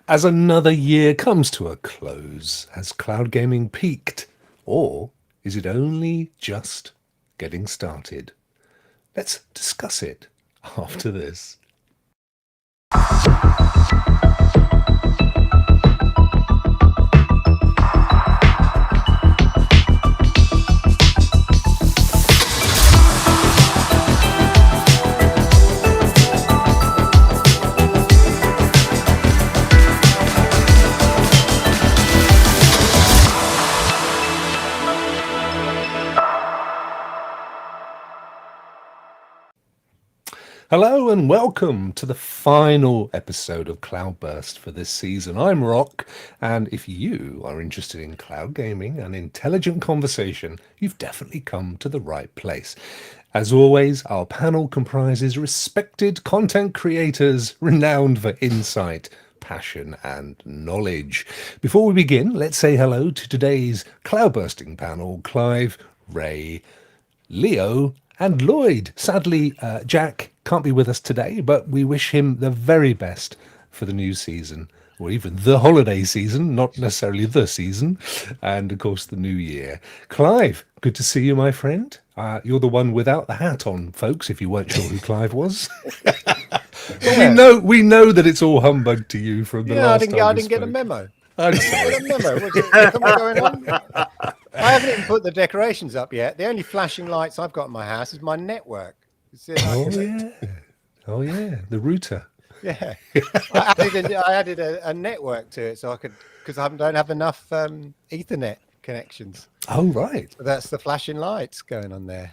As another year comes to a close, has cloud gaming peaked? Or is it only just getting started? Let's discuss it after this. Hello and welcome to the final episode of Cloudburst for this season. I'm Rokk, and if you are interested in cloud gaming and intelligent conversation, you've definitely come to the right place. As always, our panel comprises respected content creators renowned for insight, passion and knowledge. Before we begin, let's say hello to today's cloudbursting panel: Clive, Ray, Leo and Lloyd. Sadly, Jack can't be with us today, but we wish him the very best for the new season, or even the holiday season, not necessarily the season, and of course the new year. Clive, good to see you, my friend. You're the one without the hat on, folks, if you weren't sure who Clive was. But we know that it's all humbug to you from the last time I didn't get a memo. I'm sorry. What's going on? I haven't even put the decorations up yet. The only flashing lights I've got in my house is my network. Oh yeah, the router. Yeah, I added a network to it so I could, because I don't have enough Ethernet connections. Oh right. So that's the flashing lights going on there.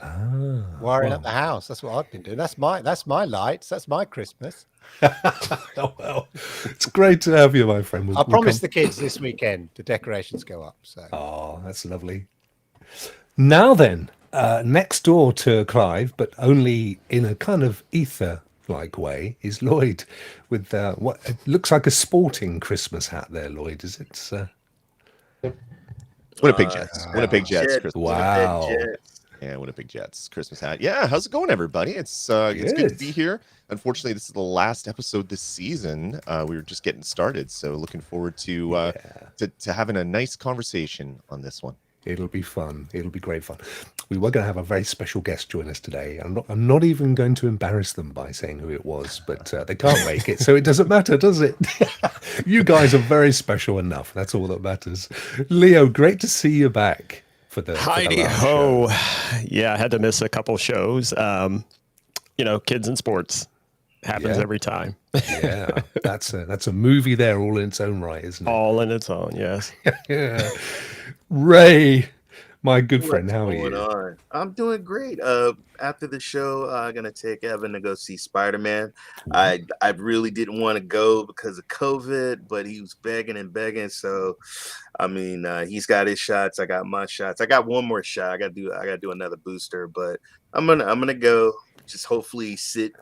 Wiring up the house. That's what I've been doing. That's my lights. That's my Christmas. Oh, well, it's great to have you, my friend. I promised the kids this weekend the decorations go up. So. Oh, that's lovely. Now then, next door to Clive, but only in a kind of ether-like way, is Lloyd with what it looks like a sporting Christmas hat there, Lloyd. Is it? Winnipeg Jets. Winnipeg Jets. Wow. Yeah, Winnipeg Jets Christmas hat. Yeah, how's it going, everybody? It's good to be here. Unfortunately, this is the last episode this season. We were just getting started, so looking forward to having a nice conversation on this one. It'll be fun. It'll be great fun. We were going to have a very special guest join us today. I'm not even going to embarrass them by saying who it was, but they can't make it, so it doesn't matter, does it? You guys are very special enough. That's all that matters. Leo, great to see you back. Heidi ho. Yeah, I had to miss a couple shows. Kids and sports happens every time. Yeah, that's a movie there all in its own right, isn't it? All in its own, yes. Yeah. Ray, my good friend, how are you? On? I'm doing great. After the show, I'm gonna take Evan to go see Spider-Man. I really didn't want to go because of COVID, but he was begging and begging. So, I mean, he's got his shots. I got my shots. I got one more shot. I gotta do another booster, but I'm gonna go. Just hopefully sit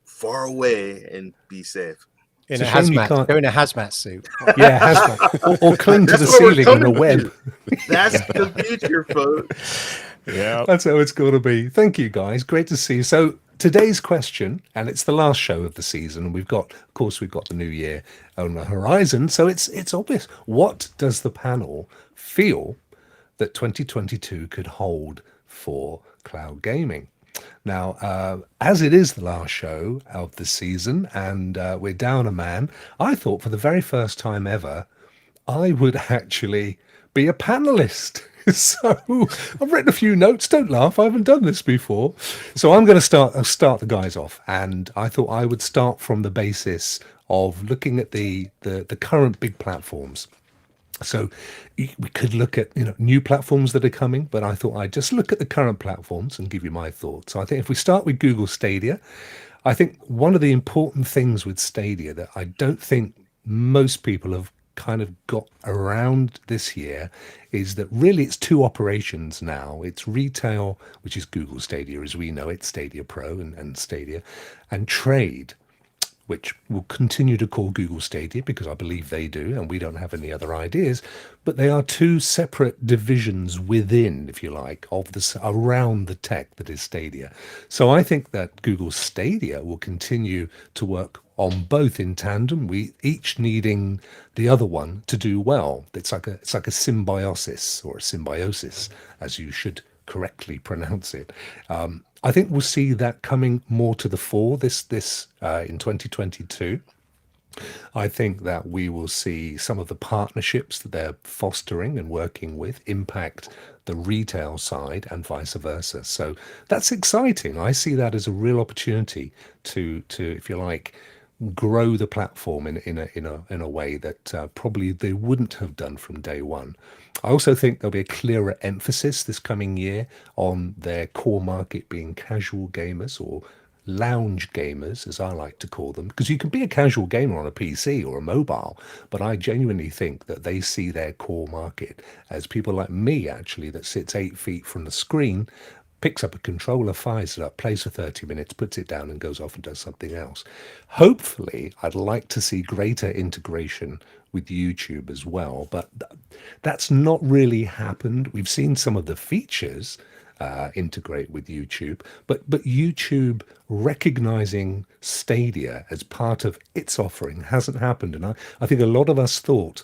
far away and be safe. In a hazmat suit. Yeah, hazmat. Or cling to the ceiling on a web. That's the future, folks. Yeah. That's how it's got to be. Thank you, guys. Great to see you. So today's question, and it's the last show of the season. We've got the new year on the horizon. So it's obvious. What does the panel feel that 2022 could hold for cloud gaming? Now, as it is the last show of the season and we're down a man, I thought for the very first time ever, I would actually be a panelist. So I've written a few notes. Don't laugh. I haven't done this before. So I'm going to start the guys off. And I thought I would start from the basis of looking at the current big platforms. So we could look at new platforms that are coming, but I thought I'd just look at the current platforms and give you my thoughts. So I think if we start with Google Stadia, I think one of the important things with Stadia that I don't think most people have kind of got around this year is that really it's two operations now. It's retail, which is Google Stadia as we know it, Stadia Pro and Stadia, and trade, which will continue to call Google Stadia because I believe they do, and we don't have any other ideas. But they are two separate divisions within, if you like, of this around the tech that is Stadia. So I think that Google Stadia will continue to work on both in tandem, we each needing the other one to do well. It's like a symbiosis, or a symbiosis, as you should correctly pronounce it. I think we'll see that coming more to the fore this in 2022. I think that we will see some of the partnerships that they're fostering and working with impact the retail side and vice versa. So that's exciting. I see that as a real opportunity to if you like, grow the platform in a way that probably they wouldn't have done from day one. I also think there'll be a clearer emphasis this coming year on their core market being casual gamers, or lounge gamers, as I like to call them, because you can be a casual gamer on a PC or a mobile, but I genuinely think that they see their core market as people like me, actually, that sits 8 feet from the screen, picks up a controller, fires it up, plays for 30 minutes, puts it down and goes off and does something else. Hopefully, I'd like to see greater integration with YouTube as well, but that's not really happened. We've seen some of the features integrate with YouTube, but YouTube recognizing Stadia as part of its offering hasn't happened. And I think a lot of us thought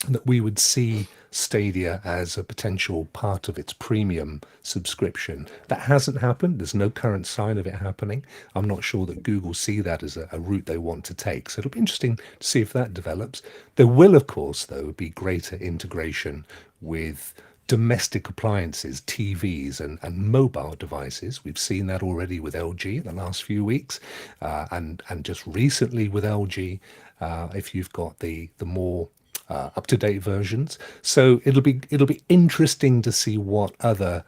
that we would see Stadia as a potential part of its premium subscription. That hasn't happened. There's no current sign of it happening. I'm not sure that Google see that as a route they want to take. So it'll be interesting to see if that develops. There will, of course, though, be greater integration with domestic appliances, TVs, and mobile devices. We've seen that already with LG in the last few weeks, and just recently with LG, if you've got the more up-to-date versions. So it'll be interesting to see what other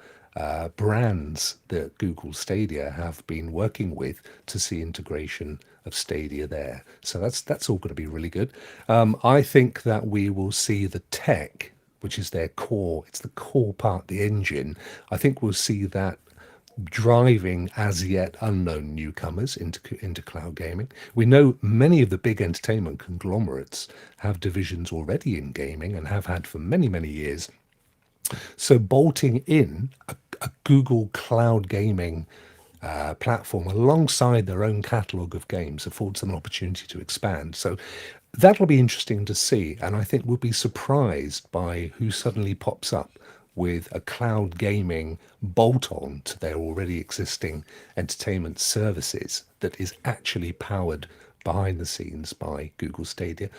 brands that Google Stadia have been working with to see integration of Stadia there. So that's all going to be really good. I think that we will see the tech, which is their core. It's the core part, the engine. I think we'll see that driving as yet unknown newcomers into cloud gaming. We know many of the big entertainment conglomerates have divisions already in gaming and have had for many, many years. So bolting in a Google cloud gaming platform alongside their own catalogue of games affords them an opportunity to expand. So that'll be interesting to see. And I think we'll be surprised by who suddenly pops up with a cloud gaming bolt-on to their already existing entertainment services that is actually powered behind the scenes by Google Stadia.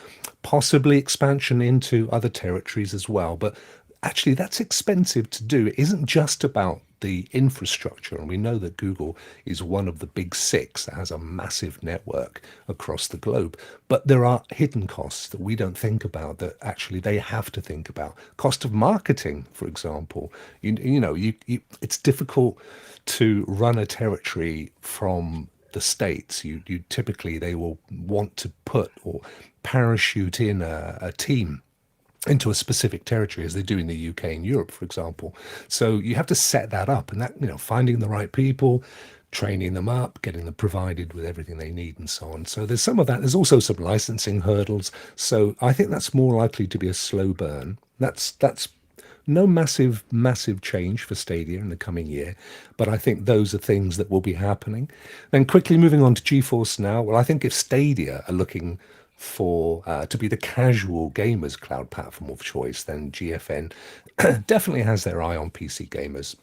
Possibly expansion into other territories as well, but actually that's expensive to do. It isn't just about the infrastructure, and we know that Google is one of the big six that has a massive network across the globe, but there are hidden costs that we don't think about that actually they have to think about. Cost of marketing, for example. It's difficult to run a territory from the States. You typically, they will want to put or parachute in a team into a specific territory, as they do in the UK and Europe, for example. So you have to set that up, and that, finding the right people, training them up, getting them provided with everything they need, and so on. So there's some of that. There's also some licensing hurdles. So I think that's more likely to be a slow burn. That's no massive change for Stadia in the coming year, but I think those are things that will be happening. Then quickly moving on to GeForce Now. Well, I think if Stadia are looking for to be the casual gamers cloud platform of choice, then GFN definitely has their eye on PC gamers.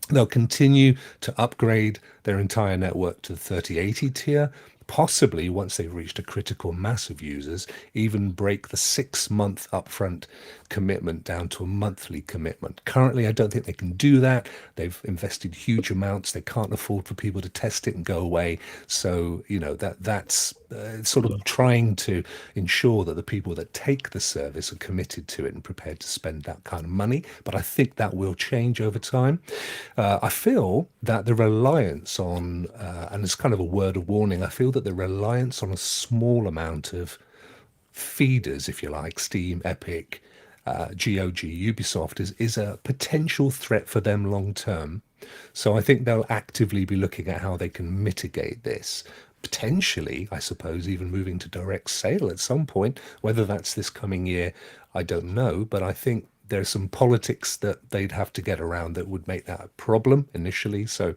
They'll continue to upgrade their entire network to the 3080 tier, possibly once they've reached a critical mass of users, even break the 6-month upfront commitment down to a monthly commitment. Currently, I don't think they can do that. They've invested huge amounts. They can't afford for people to test it and go away. So, that's sort of trying to ensure that the people that take the service are committed to it and prepared to spend that kind of money. But I think that will change over time. I feel that the reliance on, and it's kind of a word of warning, I feel that the reliance on a small amount of feeders, if you like, Steam, Epic, GOG, Ubisoft, is a potential threat for them long term. So I think they'll actively be looking at how they can mitigate this. potentially, I suppose, even moving to direct sale at some point. Whether that's this coming year, I don't know. But I think there's some politics that they'd have to get around that would make that a problem initially. So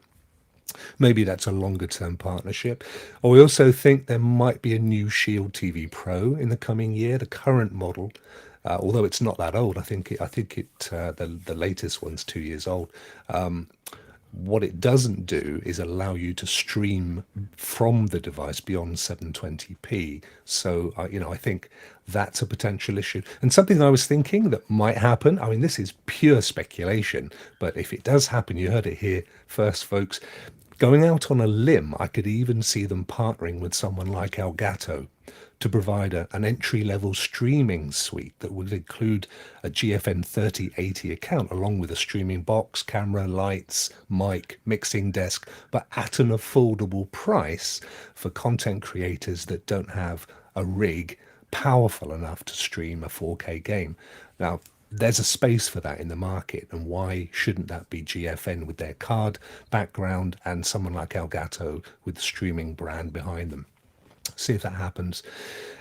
maybe that's a longer term partnership. I also think there might be a new Shield TV Pro in the coming year. The current model, although it's not that old, I think the latest one's 2 years old. What it doesn't do is allow you to stream from the device beyond 720p. So, I think that's a potential issue. And something I was thinking that might happen, I mean, this is pure speculation, but if it does happen, you heard it here first, folks. Going out on a limb, I could even see them partnering with someone like Elgato to provide an entry-level streaming suite that would include a GFN 3080 account along with a streaming box, camera, lights, mic, mixing desk, but at an affordable price for content creators that don't have a rig powerful enough to stream a 4K game. Now, there's a space for that in the market, and why shouldn't that be GFN with their card background and someone like Elgato with the streaming brand behind them? See if that happens.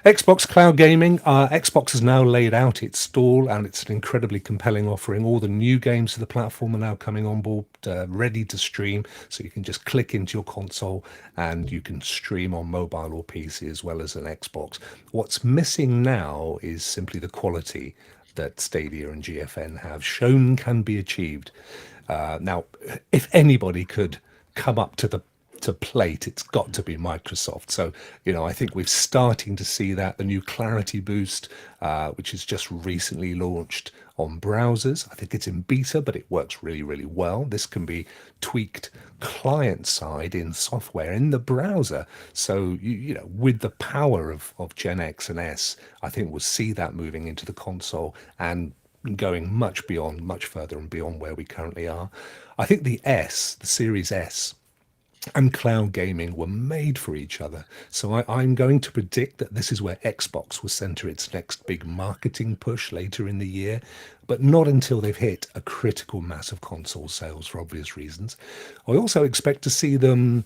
Xbox Cloud Gaming. Xbox has now laid out its stall, and it's an incredibly compelling offering. All the new games to the platform are now coming on board, ready to stream. So you can just click into your console and you can stream on mobile or PC as well as an Xbox. What's missing now is simply the quality that Stadia and GFN have shown can be achieved. Now, if anybody could come up to plate, it's got to be Microsoft. So, I think we're starting to see that. The new Clarity Boost, which is just recently launched on browsers. I think it's in beta, but it works really, really well. This can be tweaked client side in software in the browser. So, with the power of Gen X and S, I think we'll see that moving into the console and going much further and beyond where we currently are. I think the Series S, and cloud gaming were made for each other. So I'm going to predict that this is where Xbox will center its next big marketing push later in the year, but not until they've hit a critical mass of console sales for obvious reasons. I also expect to see them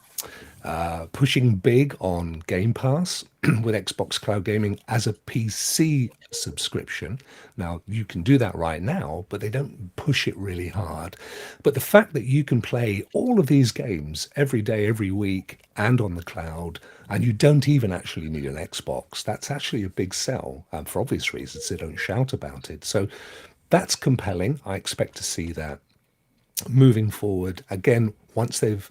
pushing big on Game Pass with Xbox Cloud Gaming as a PC subscription. Now, you can do that right now, but they don't push it really hard. But the fact that you can play all of these games every day, every week, and on the cloud, and you don't even actually need an Xbox, that's actually a big sell. For obvious reasons, they don't shout about it. So that's compelling. I expect to see that moving forward. Again, once they've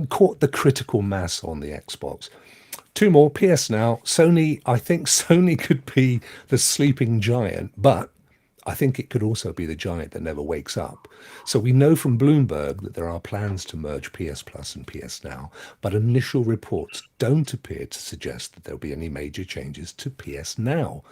caught the critical mass on the Xbox. Two more. PS Now. Sony. I think Sony could be the sleeping giant, but I think it could also be the giant that never wakes up. So we know from Bloomberg that there are plans to merge PS Plus and PS Now, but initial reports don't appear to suggest that there'll be any major changes to PS Now.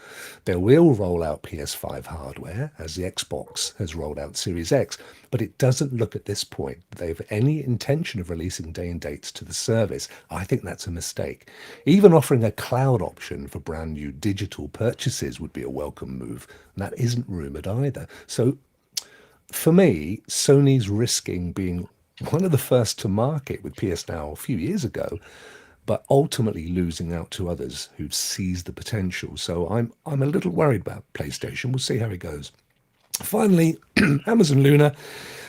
They will roll out PS5 hardware, as the Xbox has rolled out Series X, but it doesn't look at this point that they have any intention of releasing day and dates to the service. I think that's a mistake. Even offering a cloud option for brand new digital purchases would be a welcome move, and that isn't rumored either. So for me, Sony's risking being one of the first to market with PS Now a few years ago, but ultimately losing out to others who've seized the potential. So I'm a little worried about PlayStation. We'll see how it goes. Finally, Amazon Luna.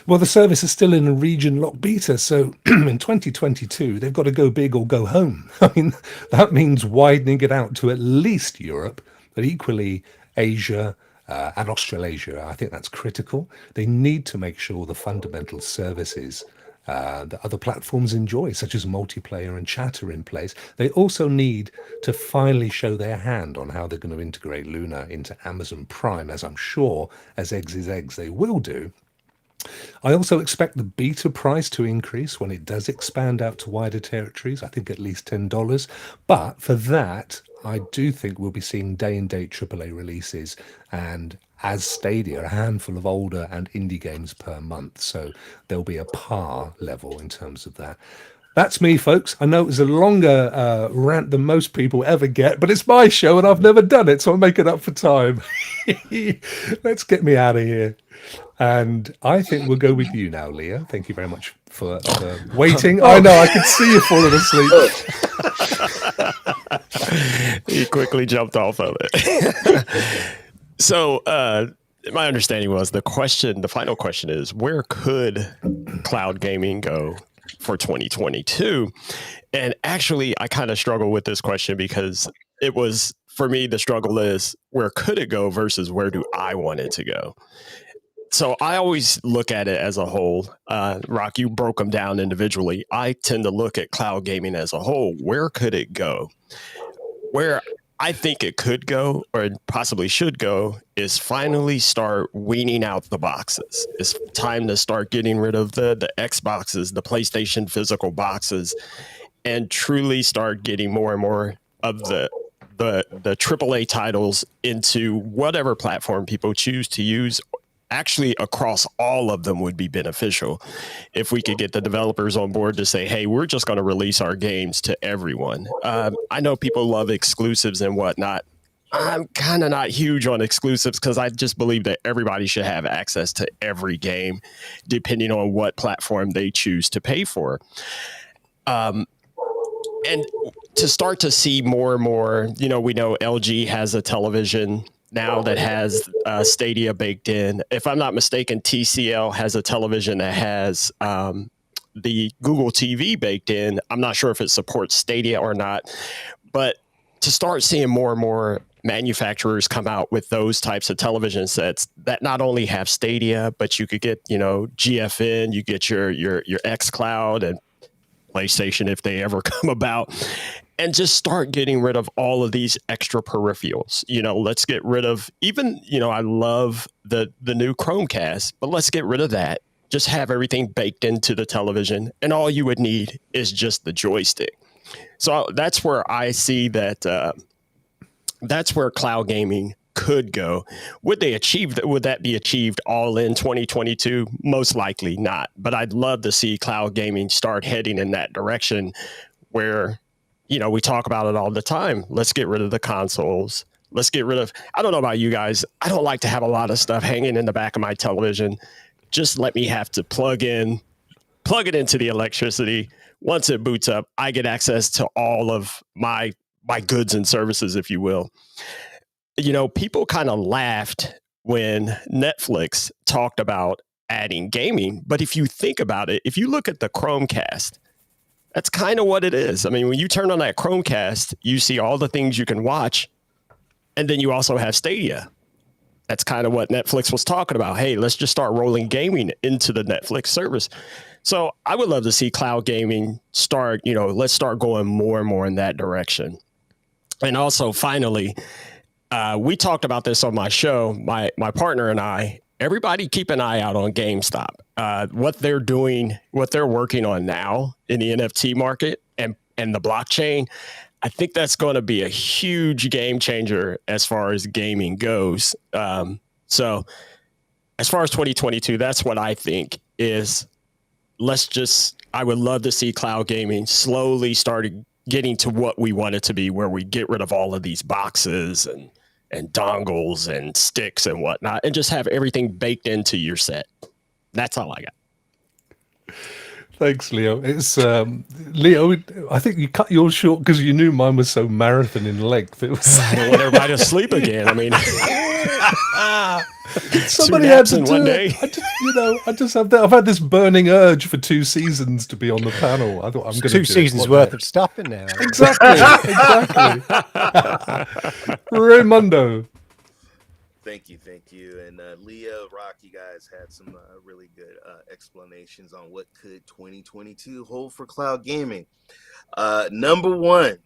Well, the service is still in a region lock beta, so in 2022, they've got to go big or go home. I mean, that means widening it out to at least Europe, but equally Asia and Australasia. I think that's critical. They need to make sure the fundamental services that other platforms enjoy, such as multiplayer and chat, are in place. They also need to finally show their hand on how they're going to integrate Luna into Amazon Prime, as I'm sure, as eggs is eggs, they will do. I also expect the beta price to increase when it does expand out to wider territories, I think at least $10. But for that, I do think we'll be seeing day-and-date AAA releases and, as Stadia, a handful of older and indie games per month. So there'll be a par level in terms of that. That's me, folks. I know it was a longer rant than most people ever get, but it's my show and I've never done it, so I'm making up for time. Let's get me out of here. And I think we'll go with you now, Leah. Thank you very much for waiting. I know, I could see you falling asleep. He quickly jumped off of it. So, my understanding was the final question is, where could cloud gaming go for 2022? And actually, I kind of struggle with this question because it was, for me, the struggle is, where could it go versus where do I want it to go? So I always look at it as a whole. Rokk, you broke them down individually. I tend to look at cloud gaming as a whole. Where could it go? Where I think it could go, or possibly should go, is finally start weaning out the boxes. It's time to start getting rid of the Xboxes, the PlayStation physical boxes, and truly start getting more and more of the AAA titles into whatever platform people choose to use. Actually, across all of them would be beneficial if we could get the developers on board to say, hey, we're just going to release our games to everyone. I know people love exclusives and whatnot. I'm kind of not huge on exclusives because I just believe that everybody should have access to every game, depending on what platform they choose to pay for. And to start to see more and more, we know LG has a television now that has Stadia baked in. If I'm not mistaken, TCL has a television that has the Google TV baked in. I'm not sure if it supports Stadia or not, but to start seeing more and more manufacturers come out with those types of television sets that not only have Stadia, but you could get, GFN, you get your xCloud and PlayStation if they ever come about, and just start getting rid of all of these extra peripherals. Let's get rid of even, I love the new Chromecast, but let's get rid of that. Just have everything baked into the television, and all you would need is just the joystick. So that's where I see that that's where cloud gaming could go. Would they achieve that? Would that be achieved all in 2022? Most likely not. But I'd love to see cloud gaming start heading in that direction where, we talk about it all the time. Let's get rid of the consoles. Let's get rid of, I don't know about you guys. I don't like to have a lot of stuff hanging in the back of my television. Just let me have to plug it into the electricity. Once it boots up, I get access to all of my goods and services, if you will. People kind of laughed when Netflix talked about adding gaming. But if you think about it, if you look at the Chromecast, that's kind of what it is. I mean, when you turn on that Chromecast, you see all the things you can watch. And then you also have Stadia. That's kind of what Netflix was talking about. Hey, let's just start rolling gaming into the Netflix service. So I would love to see cloud gaming start, let's start going more and more in that direction. And also, finally, we talked about this on my show, my partner and I. Everybody keep an eye out on GameStop. What they're doing, what they're working on now in the NFT market and the blockchain, I think that's going to be a huge game changer as far as gaming goes. So as far as 2022, that's what I think is, I would love to see cloud gaming slowly started getting to what we want it to be, where we get rid of all of these boxes and dongles and sticks and whatnot, and just have everything baked into your set. That's all I got. Thanks, Leo. It's Leo. I think you cut yours short because you knew mine was so marathon in length. It was. I don't want everybody to sleep again. I mean, somebody had to do it. I just have that. I've had this burning urge for 2 seasons to be on the panel. I thought I'm going to 2 seasons worth of stuff in there. Exactly. Raimundo. Thank you. And Leo, Rokk, you guys had some really good explanations on what could 2022 hold for cloud gaming. Number one,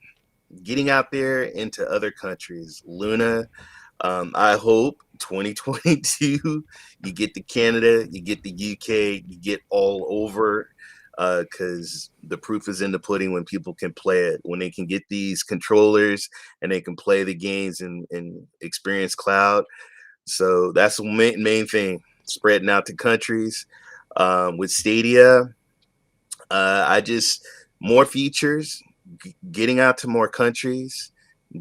getting out there into other countries. Luna, I hope 2022 you get to Canada, you get the UK, you get all over, because the proof is in the pudding when people can play it, when they can get these controllers and they can play the games and experience cloud. So that's the main thing, spreading out to countries. With Stadia, more features, getting out to more countries,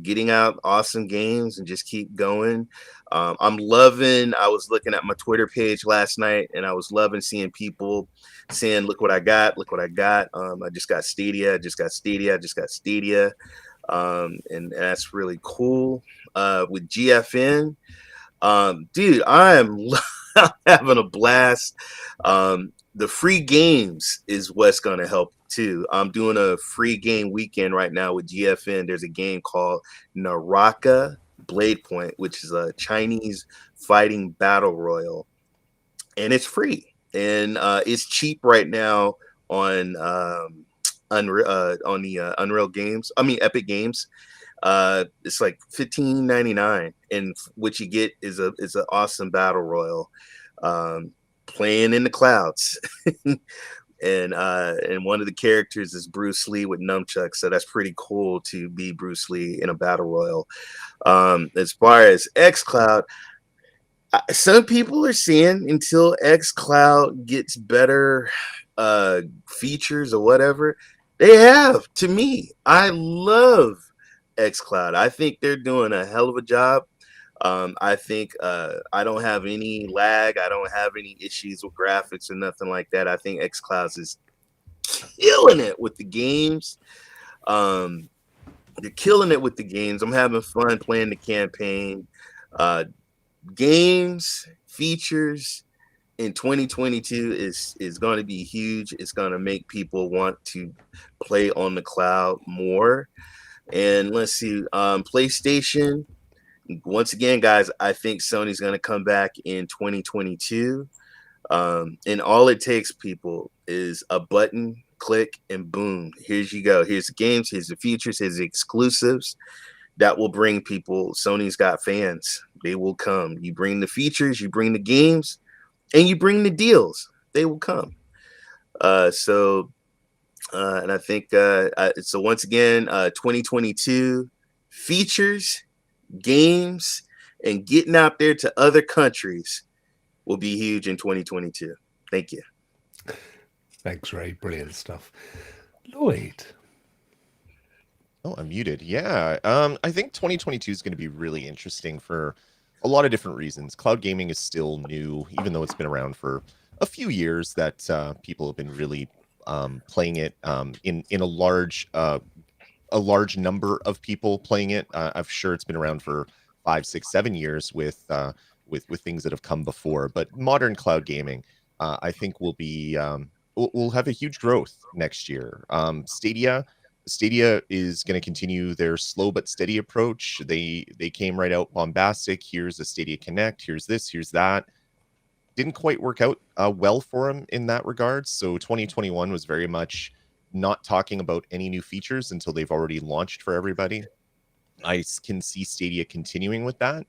getting out awesome games, and just keep going. I'm loving. I was looking at my Twitter page last night, and I was loving seeing people saying, "Look what I got! Look what I got! I just got Stadia. I just got Stadia. I just got Stadia." And that's really cool. With GFN, dude, I am having a blast. The free games is what's going to help too. I'm doing a free game weekend right now with GFN. There's a game called Naraka Blade Point, which is a Chinese fighting battle royal, and it's free, and it's cheap right now on Unreal Games. I mean Epic Games. It's like $15.99, and what you get is an awesome battle royal, playing in the clouds. And one of the characters is Bruce Lee with nunchucks, so that's pretty cool to be Bruce Lee in a battle royal. As far as xCloud, some people are saying until xCloud gets better features or whatever, they have. To me, I love xCloud. I think they're doing a hell of a job. I think I don't have any lag. I don't have any issues with graphics or nothing like that. I think xCloud is killing it with the games. They're killing it with the games. I'm having fun playing the campaign. Games, features in 2022 is going to be huge. It's going to make people want to play on the cloud more. And let's see, PlayStation. Once again, guys, I think Sony's going to come back in 2022. And all it takes, people, is a button, click, and boom. Here's you go. Here's the games, here's the features, here's the exclusives that will bring people. Sony's got fans. They will come. You bring the features, you bring the games, and you bring the deals. They will come. And I think, so once again, 2022 features, games, and getting out there to other countries will be huge in 2022. Thank you. Thanks, Ray. Brilliant stuff. Lloyd. Oh, I'm muted. Yeah. I think 2022 is going to be really interesting for a lot of different reasons. Cloud gaming is still new, even though it's been around for a few years, that people have been really playing it in a large number of people playing it. I'm sure it's been around for 5, 6, 7 years with things that have come before. But modern cloud gaming, I think, will be will have a huge growth next year. Stadia is going to continue their slow but steady approach. They came right out bombastic. Here's a Stadia Connect. Here's this. Here's that. Didn't quite work out well for them in that regard. So 2021 was very much not talking about any new features until they've already launched for everybody. I can see Stadia continuing with that.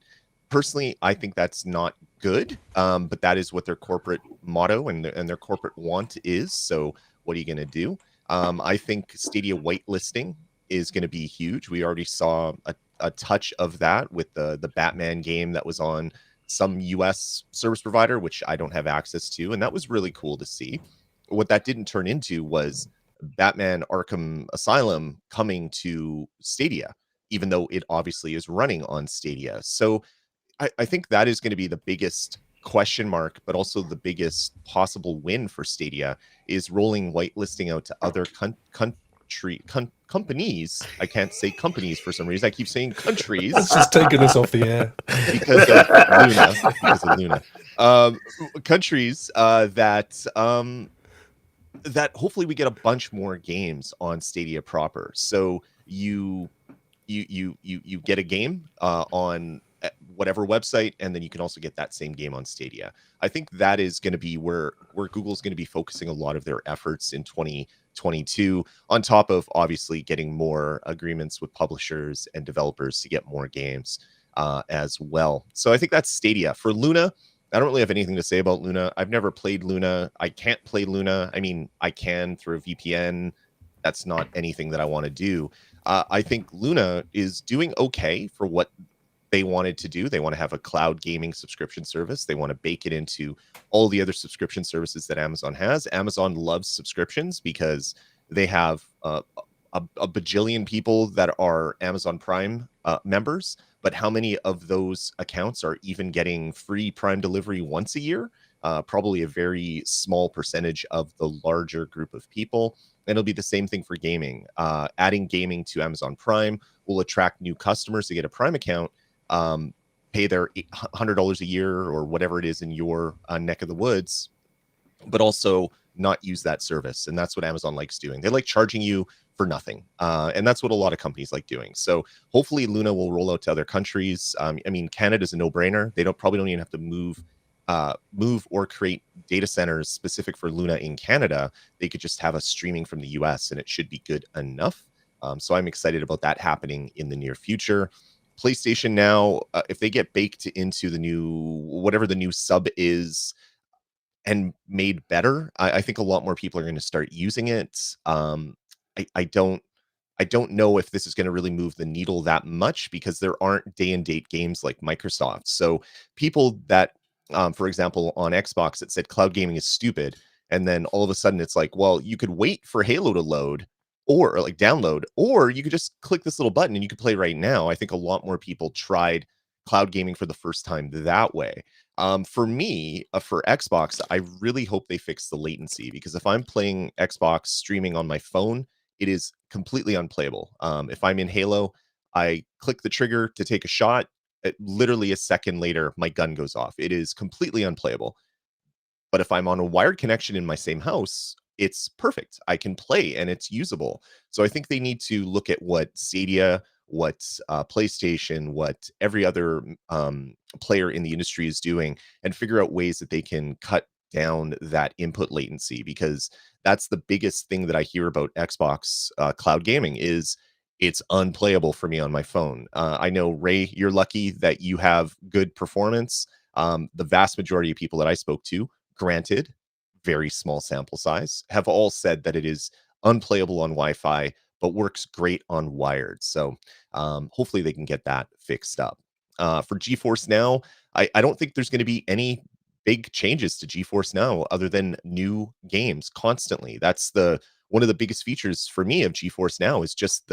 Personally, I think that's not good, but that is what their corporate motto and their corporate want is. So what are you going to do? I think Stadia whitelisting is going to be huge. We already saw a touch of that with the Batman game that was on some US service provider, which I don't have access to, and that was really cool to see. What that didn't turn into was Batman Arkham Asylum coming to Stadia, even though it obviously is running on Stadia. So I think that is going to be the biggest question mark, but also the biggest possible win for Stadia, is rolling whitelisting out to other companies. I can't say companies for some reason. I keep saying countries. It's just taking us off the air. Because of Luna. Countries that hopefully we get a bunch more games on Stadia proper. So you get a game on whatever website, and then you can also get that same game on Stadia. I think that is going to be where Google's going to be focusing a lot of their efforts in 2022, on top of obviously getting more agreements with publishers and developers to get more games as well. So I think that's Stadia. For Luna, I don't really have anything to say about Luna. I've never played Luna. I can't play Luna. I mean, I can through a VPN. That's not anything that I want to do. I think Luna is doing okay for what they wanted to do. They want to have a cloud gaming subscription service. They want to bake it into all the other subscription services that Amazon has. Amazon loves subscriptions because They have a bajillion people that are Amazon Prime members, but how many of those accounts are even getting free Prime delivery once a year? Probably a very small percentage of the larger group of people. And it'll be the same thing for gaming. Adding gaming to Amazon Prime will attract new customers to get a Prime account, pay their $100 a year or whatever it is in your neck of the woods, but also not use that service. And that's what Amazon likes doing. They like charging you for nothing. And that's what a lot of companies like doing. So hopefully Luna will roll out to other countries. I mean, Canada's a no-brainer. They probably don't even have to move or create data centers specific for Luna in Canada. They could just have us streaming from the US and it should be good enough. So I'm excited about that happening in the near future. PlayStation Now, if they get baked into the new, whatever the new sub is, and made better, I think a lot more people are going to start using it. I don't know if this is going to really move the needle that much because there aren't day and date games like Microsoft. So people that, for example, on Xbox, it said cloud gaming is stupid, and then all of a sudden it's like, well, you could wait for Halo to load or like download, or you could just click this little button and you could play right now. I think a lot more people tried cloud gaming for the first time that way. For me, for Xbox, I really hope they fix the latency, because if I'm playing Xbox streaming on my phone, it is completely unplayable. If I'm in Halo, I click the trigger to take a shot. Literally a second later, my gun goes off. It is completely unplayable. But if I'm on a wired connection in my same house, it's perfect. I can play and it's usable. So I think they need to look at what Stadia, what PlayStation, what every other player in the industry is doing, and figure out ways that they can cut down that input latency, because that's the biggest thing that I hear about Xbox cloud gaming is it's unplayable for me on my phone. I know, Ray, you're lucky that you have good performance. The vast majority of people that I spoke to, granted, very small sample size, have all said that it is unplayable on Wi-Fi, but works great on wired. So hopefully they can get that fixed up. For GeForce Now, I don't think there's going to be any big changes to GeForce Now other than new games constantly. That's one of the biggest features for me of GeForce Now is just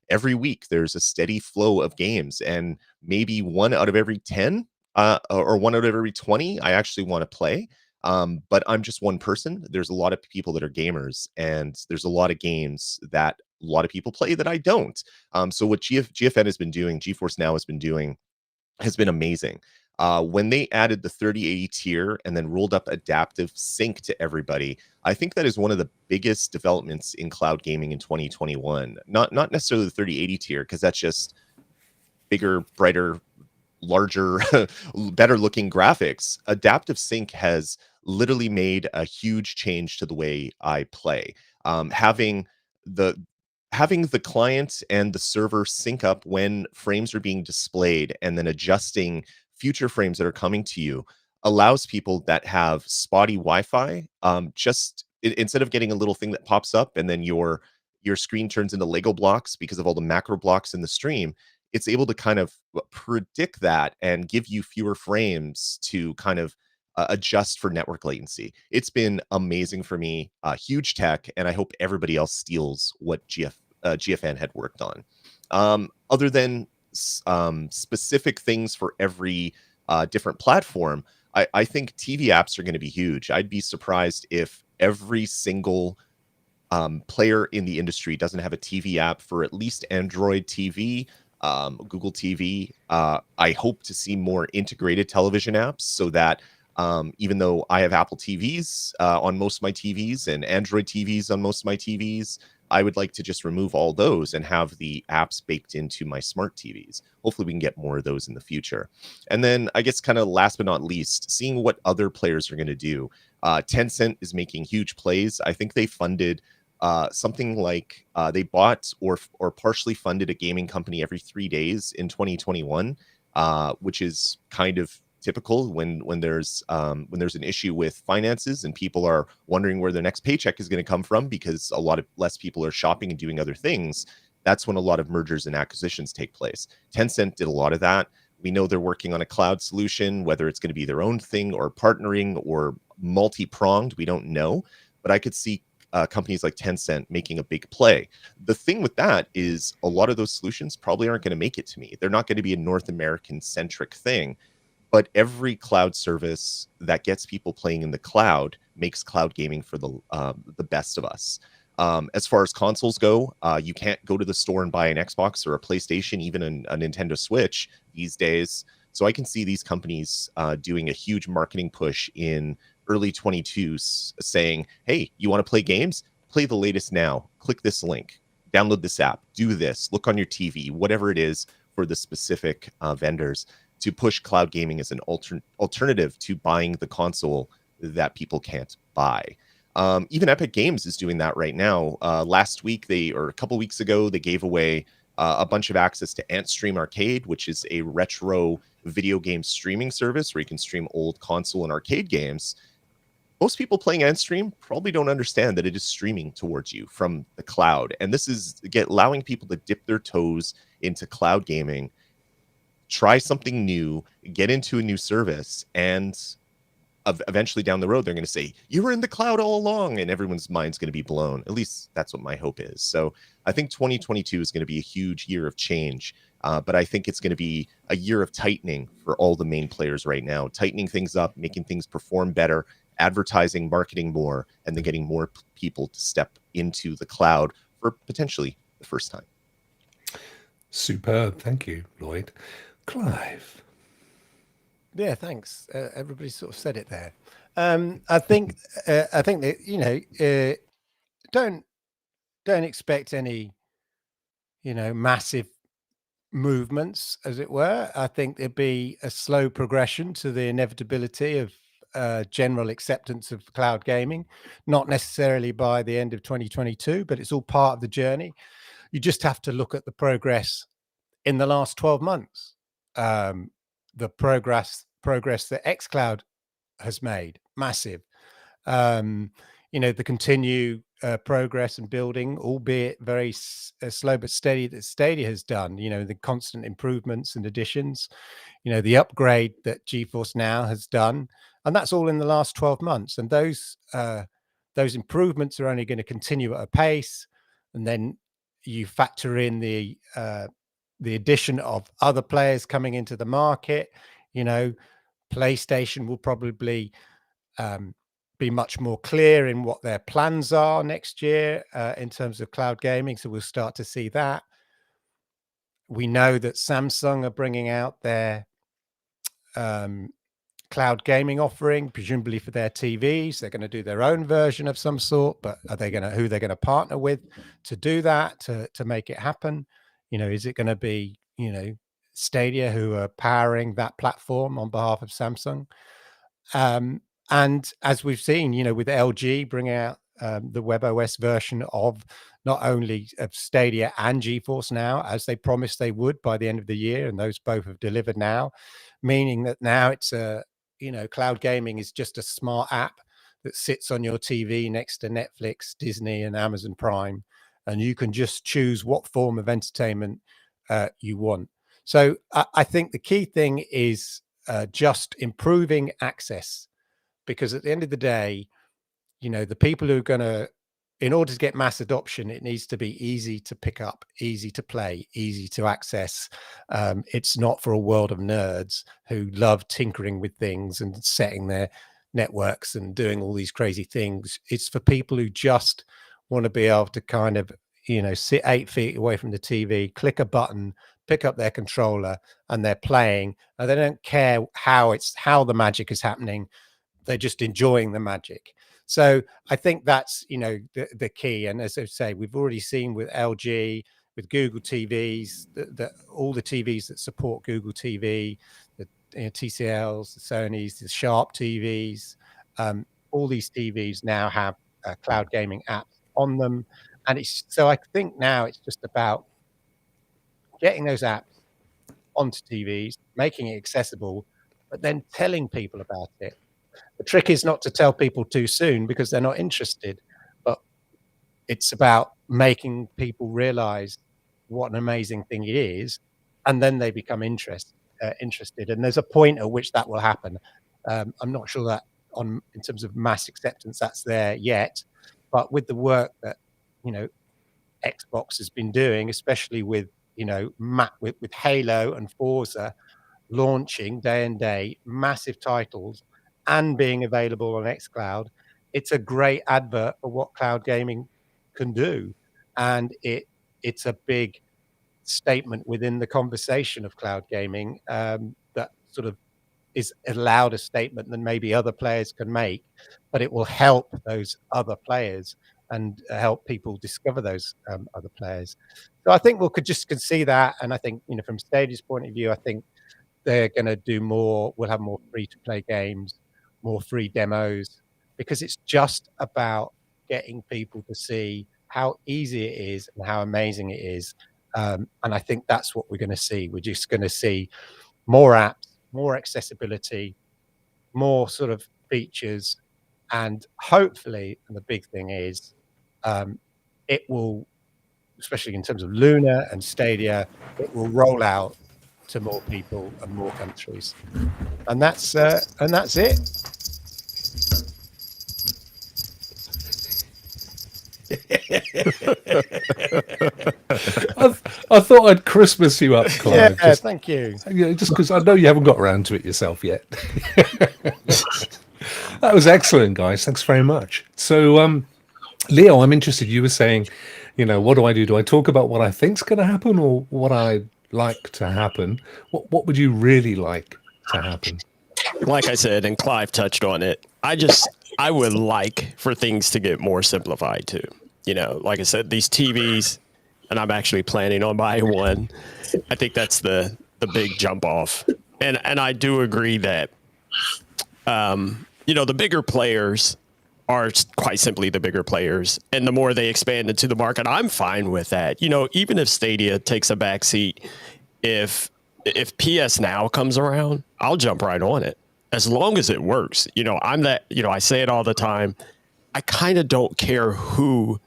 every week there's a steady flow of games, and maybe 1 out of every 10 or 1 out of every 20 I actually want to play. But I'm just one person. There's a lot of people that are gamers, and there's a lot of games that a lot of people play that I don't. So what GFN has been doing, GeForce Now has been doing, has been amazing. When they added the 3080 tier and then rolled up adaptive sync to everybody, I think that is one of the biggest developments in cloud gaming in 2021. Not necessarily the 3080 tier, because that's just bigger, brighter, larger, better looking graphics. Adaptive sync has literally made a huge change to the way I play. Having the client and the server sync up when frames are being displayed, and then adjusting future frames that are coming to you, allows people that have spotty Wi-Fi, instead of getting a little thing that pops up and then your screen turns into Lego blocks because of all the macro blocks in the stream, it's able to kind of predict that and give you fewer frames to kind of adjust for network latency. It's been amazing for me, huge tech, and I hope everybody else steals what GFN had worked on. Other than specific things for every different platform, I think TV apps are going to be huge. I'd be surprised if every single player in the industry doesn't have a TV app for at least Android TV, Google TV. I hope to see more integrated television apps, so that even though I have Apple TVs on most of my TVs and Android TVs on most of my TVs, I would like to just remove all those and have the apps baked into my smart TVs. Hopefully we can get more of those in the future. And then I guess kind of last but not least, seeing what other players are going to do. Tencent is making huge plays. I think they funded something like they bought or partially funded a gaming company every 3 days in 2021, which is kind of typical when there's an issue with finances and people are wondering where their next paycheck is going to come from, because a lot of less people are shopping and doing other things. That's when a lot of mergers and acquisitions take place. Tencent did a lot of that. We know they're working on a cloud solution, whether it's going to be their own thing or partnering or multi-pronged, we don't know. But I could see companies like Tencent making a big play. The thing with that is a lot of those solutions probably aren't going to make it to me. They're not going to be a North American centric thing. But every cloud service that gets people playing in the cloud makes cloud gaming for the best of us. As far as consoles go, you can't go to the store and buy an Xbox or a PlayStation, even a Nintendo Switch these days. So I can see these companies doing a huge marketing push in early 22, saying, hey, you want to play games? Play the latest now. Click this link. Download this app. Do this. Look on your TV, whatever it is for the specific vendors, to push cloud gaming as an alternative to buying the console that people can't buy. Even Epic Games is doing that right now. Last week, or a couple weeks ago, they gave away a bunch of access to AntStream Arcade, which is a retro video game streaming service where you can stream old console and arcade games. Most people playing AntStream probably don't understand that it is streaming towards you from the cloud. And this is allowing people to dip their toes into cloud gaming, try something new, get into a new service, and eventually down the road, they're going to say, you were in the cloud all along, and everyone's mind's going to be blown. At least that's what my hope is. So I think 2022 is going to be a huge year of change, but I think it's going to be a year of tightening for all the main players right now, tightening things up, making things perform better, advertising, marketing more, and then getting more people to step into the cloud for potentially the first time. Superb. Thank you, Lloyd. Clive. Yeah, thanks. Everybody sort of said it there. I think that don't expect any massive movements, as it were. I think there'd be a slow progression to the inevitability of general acceptance of cloud gaming, not necessarily by the end of 2022, but it's all part of the journey. You just have to look at the progress in the last 12 months. The progress that xCloud has made, massive. The continued progress and building, albeit very slow but steady, that Stadia has done. The constant improvements and additions. The upgrade that GeForce Now has done, and that's all in the last 12 months. And those improvements are only going to continue at a pace. And then you factor in the addition of other players coming into the market. PlayStation will probably be much more clear in what their plans are next year in terms of cloud gaming. So we'll start to see that. We know that Samsung are bringing out their cloud gaming offering, presumably for their TVs. They're going to do their own version of some sort, but who they're going to partner with to do that, to make it happen? Is it going to be, Stadia who are powering that platform on behalf of Samsung? And as we've seen, with LG bringing out the WebOS version of not only of Stadia and GeForce Now, as they promised they would by the end of the year, and those both have delivered now, meaning that now it's cloud gaming is just a smart app that sits on your TV next to Netflix, Disney, and Amazon Prime, and you can just choose what form of entertainment you want. So I think the key thing is just improving access, because at the end of the day, the people who are going to, in order to get mass adoption, it needs to be easy to pick up, easy to play, easy to access. It's not for a world of nerds who love tinkering with things and setting their networks and doing all these crazy things. It's for people who just want to be able to kind of, sit 8 feet away from the TV, click a button, pick up their controller, and they're playing. And they don't care how the magic is happening. They're just enjoying the magic. So I think that's, the key. And as I say, we've already seen with LG, with Google TVs, that all the TVs that support Google TV, the TCLs, the Sonys, the Sharp TVs, all these TVs now have cloud gaming apps on them. And so I think now it's just about getting those apps onto TVs, making it accessible, but then telling people about it. The trick is not to tell people too soon, because they're not interested, but it's about making people realize what an amazing thing it is, and then they become interested. And there's a point at which that will happen. I'm not sure that in terms of mass acceptance, that's there yet, But with the work that, Xbox has been doing, especially with, with Halo and Forza launching day and day, massive titles, and being available on xCloud, it's a great advert for what cloud gaming can do. And it's a big statement within the conversation of cloud gaming, that sort of is a louder statement than maybe other players can make, but it will help those other players and help people discover those other players. So I think can see that. And I think, from Stadia's point of view, I think they're going to do more. We'll have more free-to-play games, more free demos, because it's just about getting people to see how easy it is and how amazing it is. And I think that's what we're going to see. We're just going to see more apps, more accessibility, more sort of features, and hopefully, and the big thing is, it will, especially in terms of Luna and Stadia, it will roll out to more people and more countries, and that's it. I thought I'd Christmas you up, Clive. Yeah, thank you. Just because I know you haven't got around to it yourself yet. That was excellent, guys. Thanks very much. So, Leo, I'm interested. You were saying, what do I do? Do I talk about what I think's going to happen, or what I like to happen? What would you really like to happen? Like I said, and Clive touched on it, I would like for things to get more simplified too. Like I said, these TVs, and I'm actually planning on buying one. I think that's the big jump off. And I do agree that, the bigger players are quite simply the bigger players. And the more they expand into the market, I'm fine with that. Even if Stadia takes a backseat, if PS Now comes around, I'll jump right on it as long as it works. I say it all the time. I kind of don't care who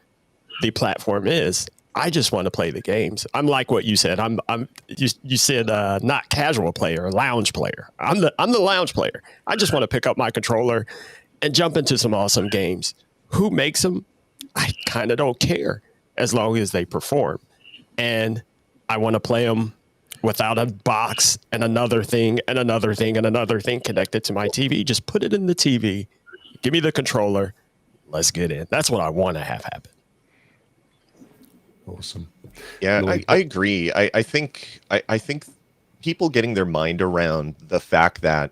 the platform is. I just want to play the games. I'm like what you said. You said not casual player, lounge player. I'm the lounge player. I just want to pick up my controller and jump into some awesome games. Who makes them? I kind of don't care as long as they perform. And I want to play them without a box and another thing and another thing and another thing connected to my TV. Just put it in the TV. Give me the controller. Let's get in. That's what I want to have happen. Awesome. Yeah, I agree. I think people getting their mind around the fact that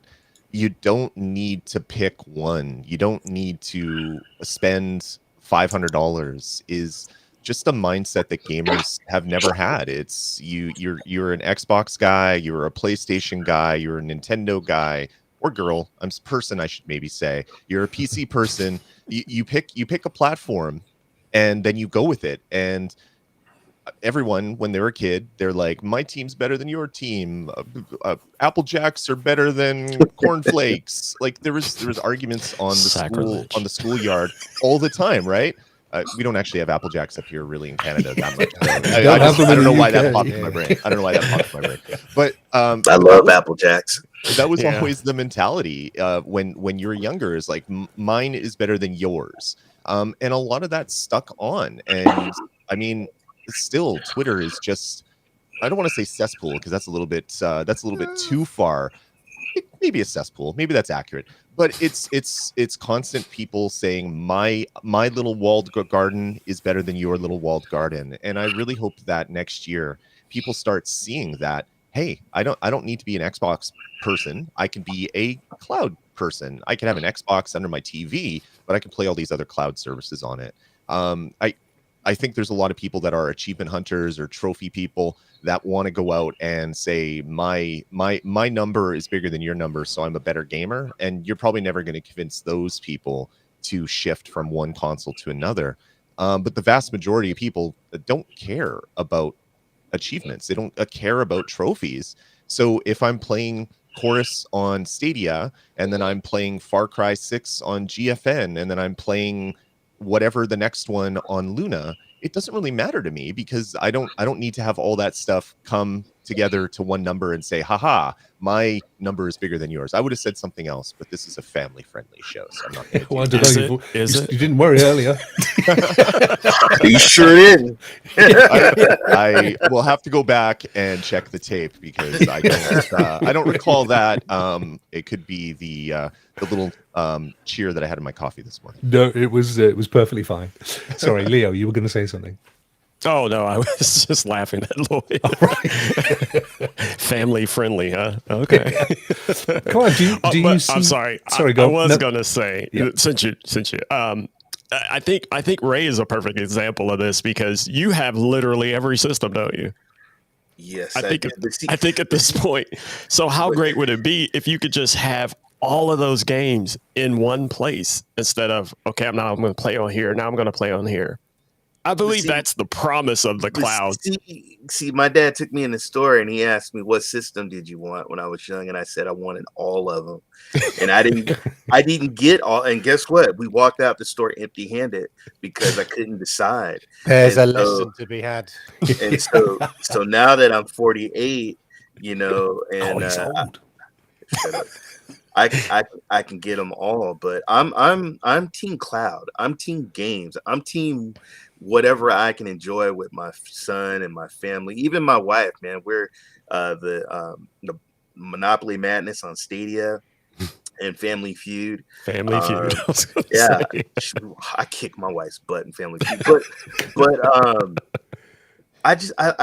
you don't need to pick one. You don't need to spend $500 is just a mindset that gamers have never had. It's you're an Xbox guy, you're a PlayStation guy, you're a Nintendo guy or girl. I should maybe say. You're a PC person. You pick a platform and then you go with it. And everyone, when they're a kid, they're like, my team's better than your team. Apple Jacks are better than cornflakes. Like there was arguments on the schoolyard all the time, right? We don't actually have Apple Jacks up here really in Canada that much. I don't know why that popped in my brain. But I love Apple Jacks. That was always the mentality when you're younger, is like mine is better than yours. And a lot of that stuck on. And I mean, still Twitter is just, I don't want to say cesspool because that's a little bit too far. Maybe a cesspool, maybe that's accurate, but it's constant people saying my little walled garden is better than your little walled garden. And I really hope that next year people start seeing that, hey, I don't need to be an Xbox person. I can be a cloud person. I can have an Xbox under my TV, but I can play all these other cloud services on it. I think there's a lot of people that are achievement hunters or trophy people that want to go out and say my number is bigger than your number, so I'm a better gamer. And you're probably never going to convince those people to shift from one console to another. But the vast majority of people don't care about achievements. They don't care about trophies. So if I'm playing Chorus on Stadia and then I'm playing Far Cry 6 on GFN and then I'm playing whatever the next one on Luna, it doesn't really matter to me because I don't need to have all that stuff come together to one number and say, haha, my number is bigger than yours. I would have said something else, but this is a family-friendly show, so I'm not going to do Well, I that. don't know. You didn't worry earlier. You sure didn't. I will have to go back and check the tape because I don't recall that. It could be the little cheer that I had in my coffee this morning. No, it was perfectly fine. Sorry, Leo, you were going to say something. Oh no, I was just laughing at Lloyd. Family friendly, huh? Okay. Come on, do you see? I'm sorry. Sorry, go. I was gonna say Yeah. since you I think Ray is a perfect example of this because you have literally every system, don't you? Yes, I think at this point. So how great would it be if you could just have all of those games in one place instead of, okay, I'm going to play on here. Now I'm going to play on here. I believe that's the promise of the cloud. See, my dad took me in the store and he asked me, what system did you want when I was young? And I said, I wanted all of them. And I didn't get all. And guess what? We walked out the store empty handed because I couldn't decide. There's a lesson to be had. And so now that I'm 48, you know, and he's old. I can get them all, but I'm team cloud. I'm team games. I'm team whatever I can enjoy with my son and my family, even my wife, man. We're the Monopoly Madness on Stadia and Family Feud. Family Feud. Yeah, I kick my wife's butt in Family Feud, but I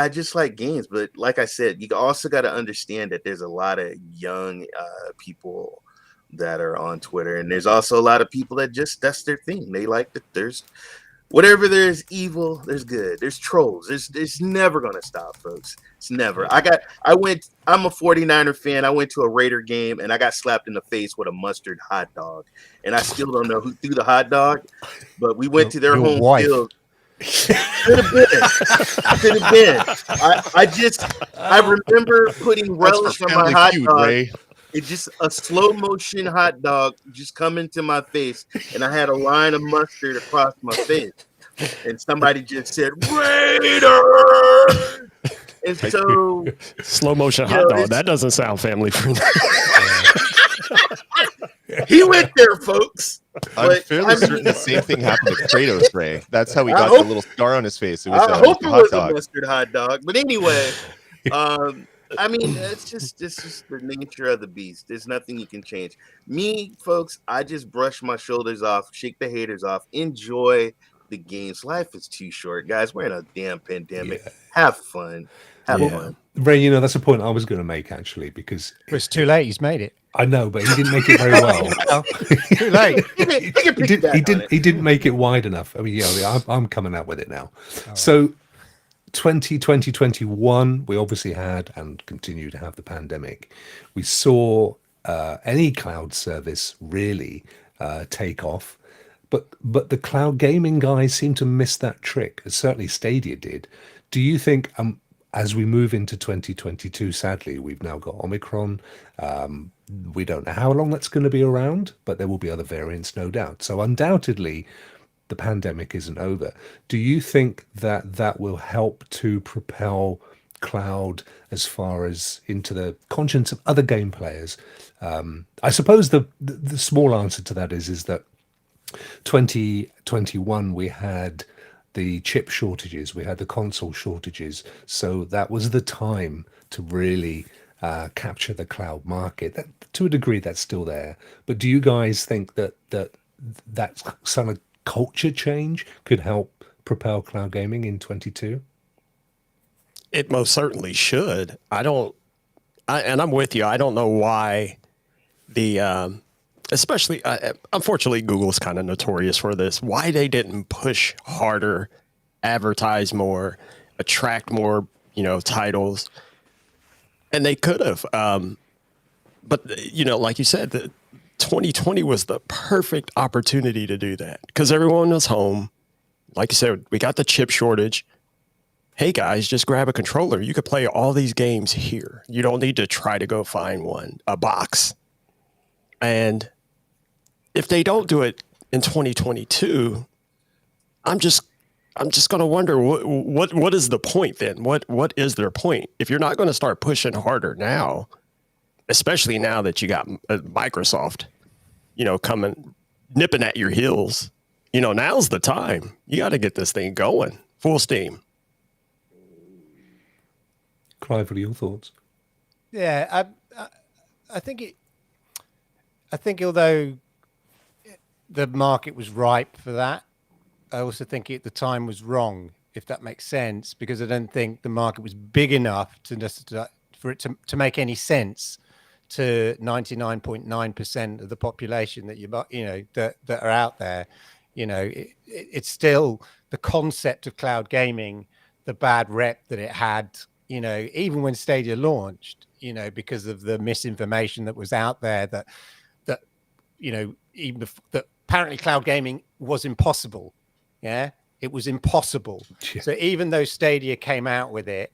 just like games. But like I said, you also got to understand that there's a lot of young people that are on Twitter, and there's also a lot of people that that's their thing. They like that there's whatever there's evil, there's good. There's trolls. There's never gonna stop, folks. It's never. I'm a 49er fan. I went to a Raider game and I got slapped in the face with a mustard hot dog. And I still don't know who threw the hot dog, but we went to their home field. Could have been. I remember putting relish on my hot dog. Ray. It's just a slow motion hot dog just coming to my face, and I had a line of mustard across my face. And somebody just said, Raider! And so slow motion hot dog. That doesn't sound family friendly. He went there, folks. I'm fairly certain the same thing happened to Kratos, Ray. That's how he got the little scar on his face. It was I hope it was a mustard hot dog. But anyway, I mean, it's just the nature of the beast. There's nothing you can change. Me, folks, I just brush my shoulders off, shake the haters off, enjoy the games. Life is too short, guys. We're in a damn pandemic. Yeah. Have fun. Have fun. Ray, you know, that's a point I was going to make, actually, because it's too late. He's made it. I know, but he didn't make it very well. Too late. He didn't make it wide enough. I mean, yeah, I'm coming out with it now. Right. So 2021, we obviously had and continue to have the pandemic. We saw any cloud service really take off, but the cloud gaming guys seem to miss that trick. Certainly Stadia did. Do you think as we move into 2022, sadly, we've now got Omicron. We don't know how long that's going to be around, but there will be other variants, no doubt. So undoubtedly, the pandemic isn't over. Do you think that will help to propel cloud as far as into the conscience of other game players? I suppose the small answer to that is that 2021 we had the chip shortages, we had the console shortages, so that was the time to really capture the cloud market. That, to a degree, that's still there. But do you guys think that sort of culture change could help propel cloud gaming in 22? It most certainly should. And I'm with you. I don't know why especially, unfortunately, Google's kind of notorious for this. Why they didn't push harder, advertise more, attract more, titles, and they could have. But like you said, 2020 was the perfect opportunity to do that because everyone was home. Like you said, we got the chip shortage. Hey guys, just grab a controller. You could play all these games here. You don't need to try to go find a box. And if they don't do it in 2022, I'm just I'm just going to wonder what is the point then? What is their point if you're not going to start pushing harder now, especially now that you got Microsoft, coming nipping at your heels? Now's the time. You got to get this thing going full steam. Clive, what are your thoughts? Yeah, I think although the market was ripe for that, I also think the time was wrong, if that makes sense, because I don't think the market was big enough for it to make any sense to 99.9% of the population that are out there. It's still the concept of cloud gaming, the bad rep that it had, even when Stadia launched, because of the misinformation that was out there that that apparently cloud gaming was impossible. Yeah, it was impossible. Yeah. So even though Stadia came out with it,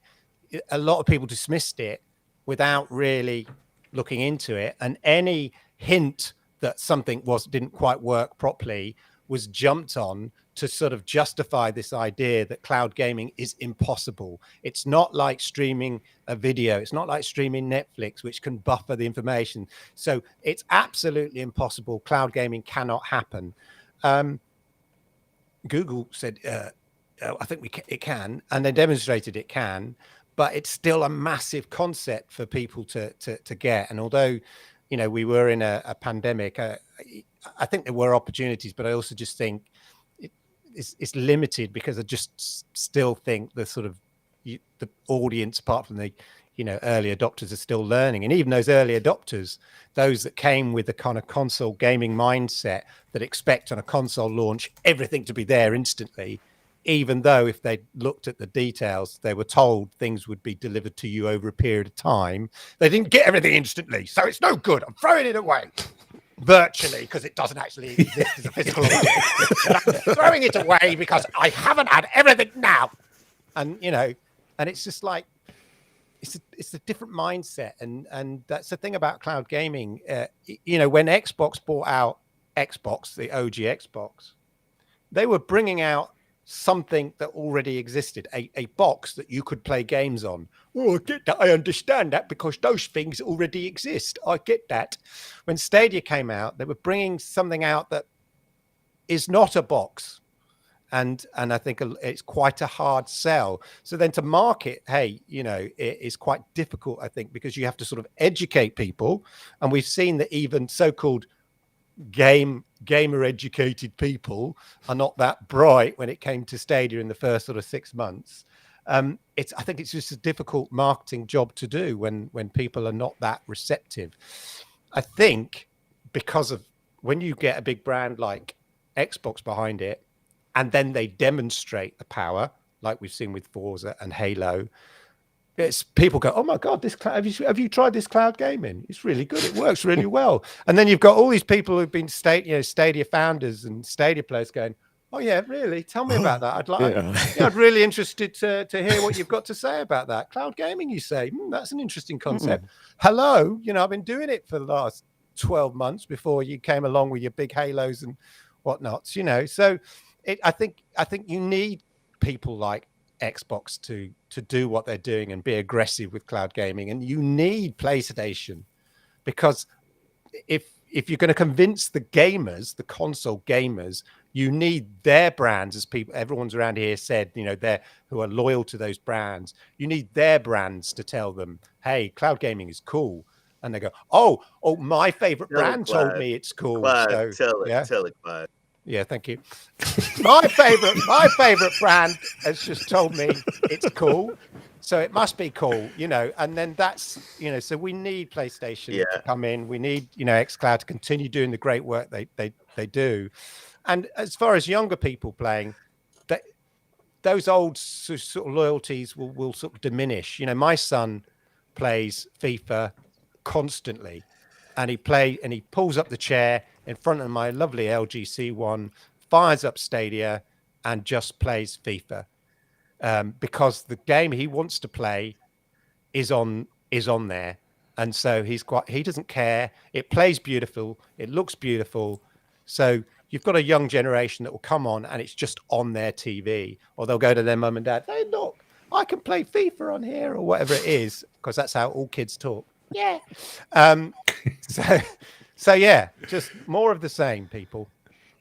a lot of people dismissed it without really looking into it. And any hint that something didn't quite work properly was jumped on to sort of justify this idea that cloud gaming is impossible. It's not like streaming a video. It's not like streaming Netflix, which can buffer the information. So it's absolutely impossible. Cloud gaming cannot happen. Google said, I think it can, and they demonstrated it can, but it's still a massive concept for people to get. And although, we were in a pandemic, I think there were opportunities, but I also just think it's limited, because I just still think the sort of the audience, apart from the early adopters, are still learning. And even those early adopters, those that came with the kind of console gaming mindset that expect on a console launch everything to be there instantly, even though if they looked at the details, they were told things would be delivered to you over a period of time. They didn't get everything instantly, so it's no good. I'm throwing it away virtually, because it doesn't actually exist as a physical object. I'm throwing it away because I haven't had everything now. And and it's just like, it's a different mindset, and that's the thing about cloud gaming. When Xbox bought out Xbox, the OG Xbox, they were bringing out something that already existed, a box that you could play games on. Oh, I get that. I understand that, because those things already exist. I get that. When Stadia came out, they were bringing something out that is not a box. And I think it's quite a hard sell. So then to market, hey, it is quite difficult, I think, because you have to sort of educate people. And we've seen that even so-called gamer educated people are not that bright when it came to Stadia in the first sort of 6 months. I think it's just a difficult marketing job to do when people are not that receptive. I think because of when you get a big brand like Xbox behind it, and then they demonstrate the power, like we've seen with Forza and Halo, it's people go, oh my God, this cloud, have you tried this cloud gaming? It's really good. It works really well. And then you've got all these people who've been Stadia founders and Stadia players going, oh yeah, really? Tell me about that. I'd really interested to hear what you've got to say about that. Cloud gaming, you say? That's an interesting concept. Hello, I've been doing it for the last 12 months before you came along with your big Halos and whatnots, So I think you need people like Xbox to do what they're doing and be aggressive with cloud gaming, and you need PlayStation, because if you're going to convince the gamers, the console gamers, you need their brands, as everyone's around here said, they're who are loyal to those brands. You need their brands to tell them, hey, cloud gaming is cool. And they go, oh, my favorite brand told me it's cool. Clive, so tell it, Clive. Yeah, thank you. My favorite brand has just told me it's cool, so it must be cool, And then that's, so we need PlayStation to come in. We need, xCloud to continue doing the great work they do. And as far as younger people playing, those old sort of loyalties will sort of diminish. My son plays FIFA constantly. And he pulls up the chair in front of my lovely LG C1, fires up Stadia, and just plays FIFA, because the game he wants to play is on there, and so he doesn't care. It plays beautiful, it looks beautiful, so you've got a young generation that will come on and it's just on their TV, or they'll go to their mum and dad. Hey, look, I can play FIFA on here, or whatever it is, because that's how all kids talk. Yeah. So yeah, just more of the same, people.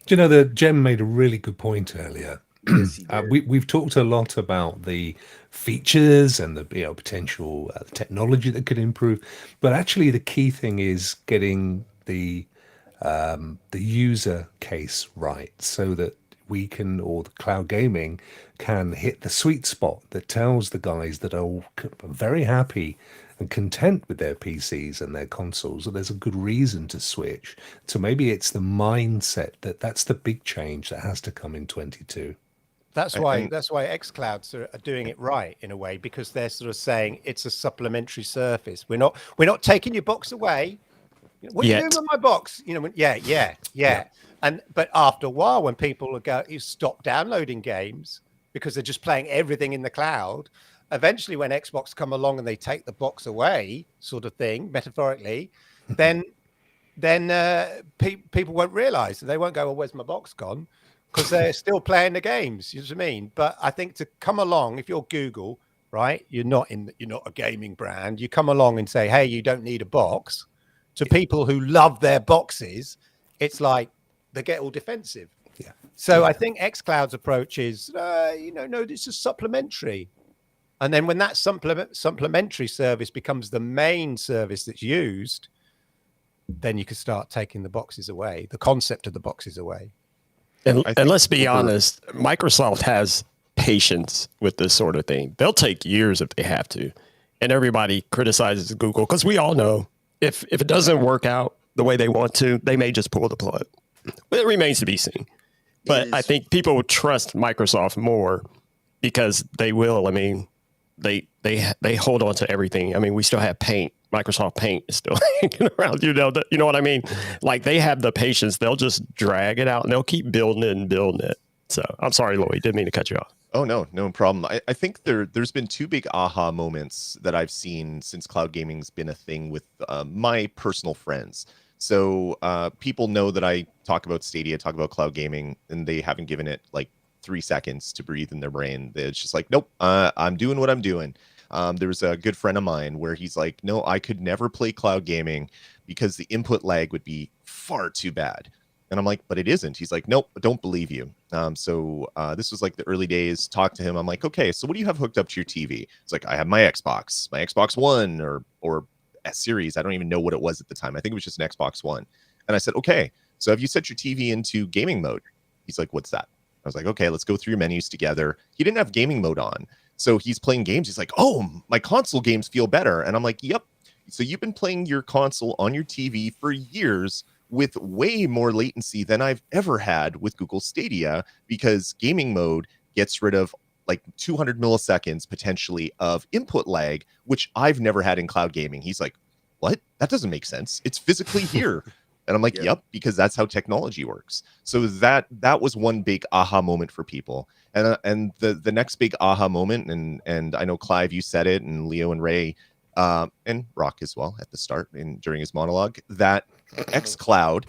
Do you know that Jem made a really good point earlier? Yes, he did. We've talked a lot about the features and the potential technology that could improve, but actually the key thing is getting the user case right, so that we can, or the cloud gaming can hit the sweet spot that tells the guys that are very happy and content with their PCs and their consoles that there's a good reason to switch. So maybe it's the mindset that's the big change that has to come in 22. That's why xClouds are doing it right in a way, because they're sort of saying it's a supplementary service. We're not taking your box away. What are you doing with my box? Yeah. But after a while, when people you stop downloading games because they're just playing everything in the cloud. Eventually, when Xbox come along and they take the box away, sort of thing, metaphorically, then people won't realize. They won't go, "Well, where's my box gone?" Because they're still playing the games. You know what I mean? But I think to come along, if you're Google, right, you're not a gaming brand. You come along and say, "Hey, you don't need a box." To people who love their boxes, it's like they get all defensive. Yeah. So I think xCloud's approach is, no, this is supplementary. And then when that supplementary service becomes the main service that's used, then you can start taking the boxes away, the concept of the boxes away. And let's be honest, Microsoft has patience with this sort of thing. They'll take years if they have to. And everybody criticizes Google because we all know if it doesn't work out the way they want to, they may just pull the plug. But it remains to be seen. But I think people will trust Microsoft more because they will. I mean, they hold on to everything. I mean, we still have Paint. Microsoft Paint is still hanging around. You know what I mean? Like, they have the patience. They'll just drag it out and they'll keep building it and building it. So I'm sorry, Lloyd, didn't mean to cut you off. Oh, no problem. I think there's been two big aha moments that I've seen since cloud gaming's been a thing with my personal friends. So people know that I talk about Stadia, talk about cloud gaming, and they haven't given it like 3 seconds to breathe in their brain. It's just like, nope, I'm doing what I'm doing. There was a good friend of mine where he's like, no, I could never play cloud gaming because the input lag would be far too bad. And I'm like, but it isn't. He's like, nope, I don't believe you. So this was like the early days. Talk to him. I'm like, okay, so what do you have hooked up to your TV? It's like, I have my Xbox One or S Series. I don't even know what it was at the time. I think it was just an Xbox One. And I said, okay, so have you set your TV into gaming mode? He's like, what's that? I was like, okay, let's go through your menus together. He didn't have gaming mode on. So he's playing games. He's like, oh, my console games feel better. And I'm like, yep. So you've been playing your console on your TV for years with way more latency than I've ever had with Google Stadia, because gaming mode gets rid of like 200 milliseconds potentially of input lag, which I've never had in cloud gaming. He's like, what? That doesn't make sense. It's physically here. And I'm like, yep, because that's how technology works. So that was one big aha moment for people. And the next big aha moment, and I know, Clive, you said it, and Leo and Ray, and Rokk as well at the start and during his monologue, that xCloud,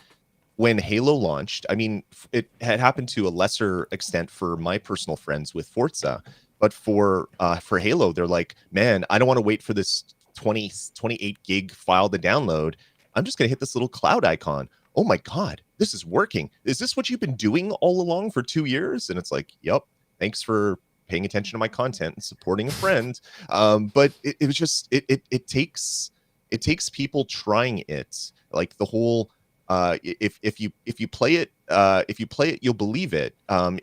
when Halo launched, I mean, it had happened to a lesser extent for my personal friends with Forza, but for Halo, they're like, man, I don't want to wait for this 28 gig file to download. I'm just going to hit this little cloud icon. Oh my God, this is working. Is this what you've been doing all along for 2 years? And it's like, yep, thanks for paying attention to my content and supporting a friend. But it was just, it takes people trying it. Like the whole, if you play it, you'll believe it,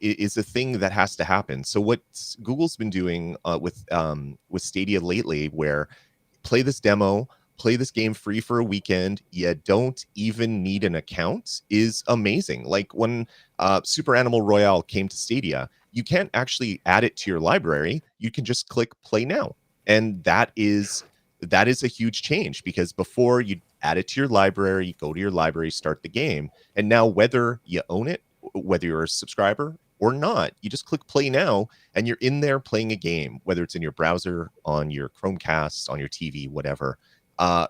is a thing that has to happen. So what Google's been doing with Stadia lately, where play this demo, play this game free for a weekend, you don't even need an account, is amazing. Like when Super Animal Royale came to Stadia, you can't actually add it to your library. You can just click play now. And that is a huge change, because before you'd add it to your library, you go to your library, start the game. And now whether you own it, whether you're a subscriber or not, you just click play now and you're in there playing a game, whether it's in your browser, on your Chromecast, on your TV, whatever.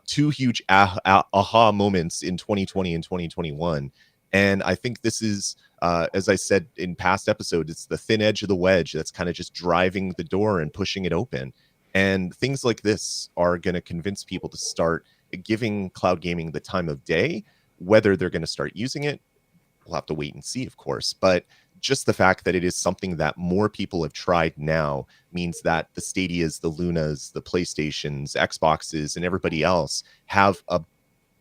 Two huge aha moments in 2020 and 2021. And I think this is, as I said in past episodes, it's the thin edge of the wedge that's kind of just driving the door and pushing it open. And things like this are going to convince people to start giving cloud gaming the time of day. Whether they're going to start using it, we'll have to wait and see, of course. But just the fact that it is something that more people have tried now means that the Stadias, the Lunas, the PlayStations, Xboxes, and everybody else have a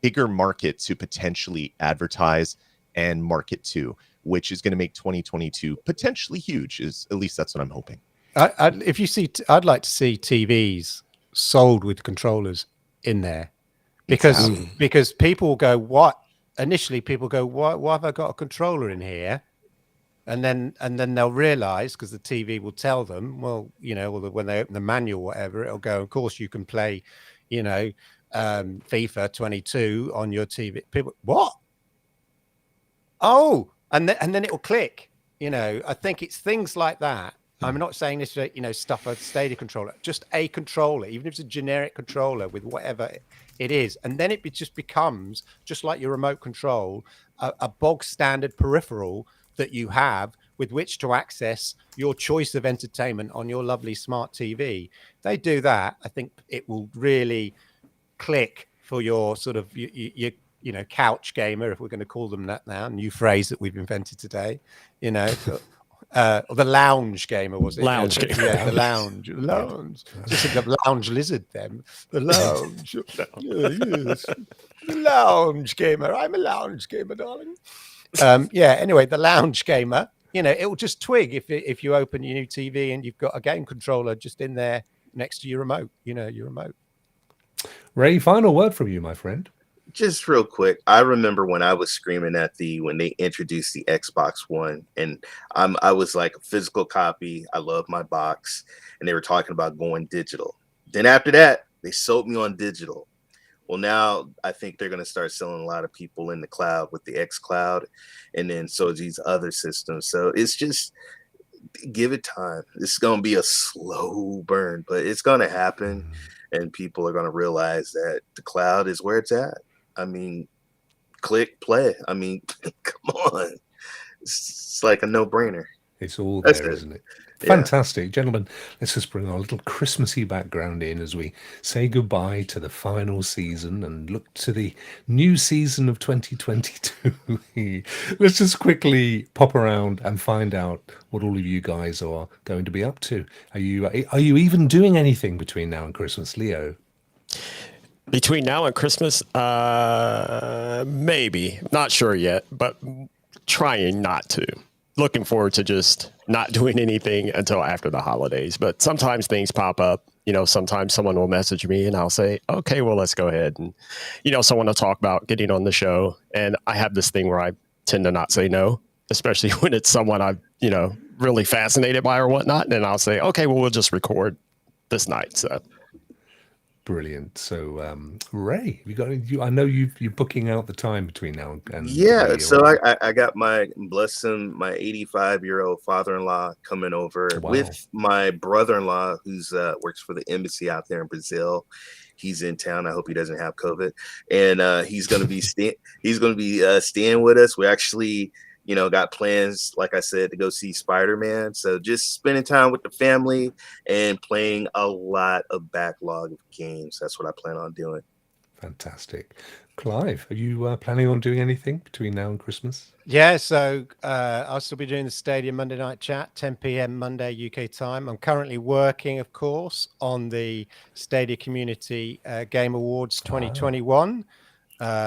bigger market to potentially advertise and market to, which is going to make 2022 potentially huge. Is at least that's what I'm hoping. I'd like to see TVs sold with controllers in there, because people go, what? Initially, people go, why have I got a controller in here? And then they'll realize, because the TV will tell them, well, when they open the manual, whatever, it'll go, of course you can play, FIFA 22 on your TV. People, what? Oh, and then it'll click. I think it's things like that. I'm not saying this, stuff a Stadia controller, just a controller, even if it's a generic controller with whatever it is. And then it just becomes, just like your remote control, a bog standard peripheral that you have with which to access your choice of entertainment on your lovely smart TV. They do that, I think it will really click for your sort of your couch gamer, if we're going to call them that now, new phrase that we've invented today, or the lounge gamer, was it? Lounge gamer. Yeah, the lounge. Just like the lounge lizard, them. The lounge. Yes. The lounge gamer. I'm a lounge gamer, darling. Anyway, the lounge gamer, it will just twig if you open your new TV and you've got a game controller just in there next to your remote, your remote. Ray, final word from you, my friend. Just real quick, I remember when I was screaming when they introduced the Xbox One, and I was like, a physical copy. I love my box, and they were talking about going digital. Then after that, they sold me on digital. Well, now I think they're going to start selling a lot of people in the cloud with the X Cloud, and then so these other systems. So it's just, give it time. It's going to be a slow burn, but it's going to happen, and people are going to realize that the cloud is where it's at. I mean, click play. I mean, come on. It's like a no-brainer. It's all there, isn't it? Fantastic. Gentlemen, let's just bring our little Christmassy background in as we say goodbye to the final season and look to the new season of 2022. Let's just quickly pop around and find out what all of you guys are going to be up to. Are you even doing anything between now and Christmas, Leo? Between now and Christmas, maybe. Not sure yet, but trying not to. Looking forward to just not doing anything until after the holidays. But sometimes things pop up. Sometimes someone will message me and I'll say, okay, well, let's go ahead. And, someone will talk about getting on the show. And I have this thing where I tend to not say no, especially when it's someone I'm, really fascinated by or whatnot. And I'll say, okay, well, we'll just record this night. So. Brilliant. So, Ray, I know you're booking out the time between now and so I got my 85-year-old father-in-law coming over with my brother-in-law who's works for the embassy out there in Brazil. He's in town. I hope he doesn't have COVID, and he's going to be staying with us. We actually got plans, like I said, to go see Spider-Man. So just spending time with the family and playing a lot of backlog of games. That's what I plan on doing. Fantastic. Clive, are you planning on doing anything between now and Christmas? Yeah, so I'll still be doing the Stadia Monday Night Chat, 10 p.m. Monday UK time. I'm currently working, of course, on the Stadia Community Game Awards 2021.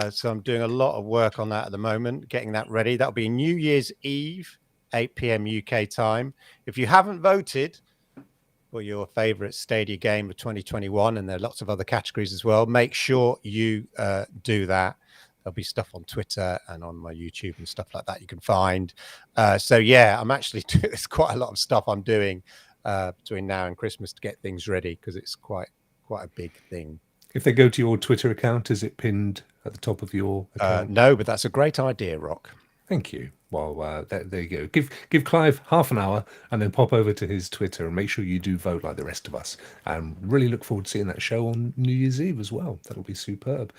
So I'm doing a lot of work on that at the moment, getting that ready. That'll be New Year's Eve, 8 p.m. UK time. If you haven't voted for your favorite Stadia game of 2021, and there are lots of other categories as well, make sure you do that. There'll be stuff on Twitter and on my YouTube and stuff like that you can find. I'm actually there's quite a lot of stuff I'm doing between now and Christmas to get things ready, because it's quite a big thing. If they go to your Twitter account, is it pinned at the top of your account? No, but that's a great idea, Rokk. Thank you. Well, there you go. Give Clive half an hour and then pop over to his Twitter and make sure you do vote like the rest of us. And really look forward to seeing that show on New Year's Eve as well. That'll be superb.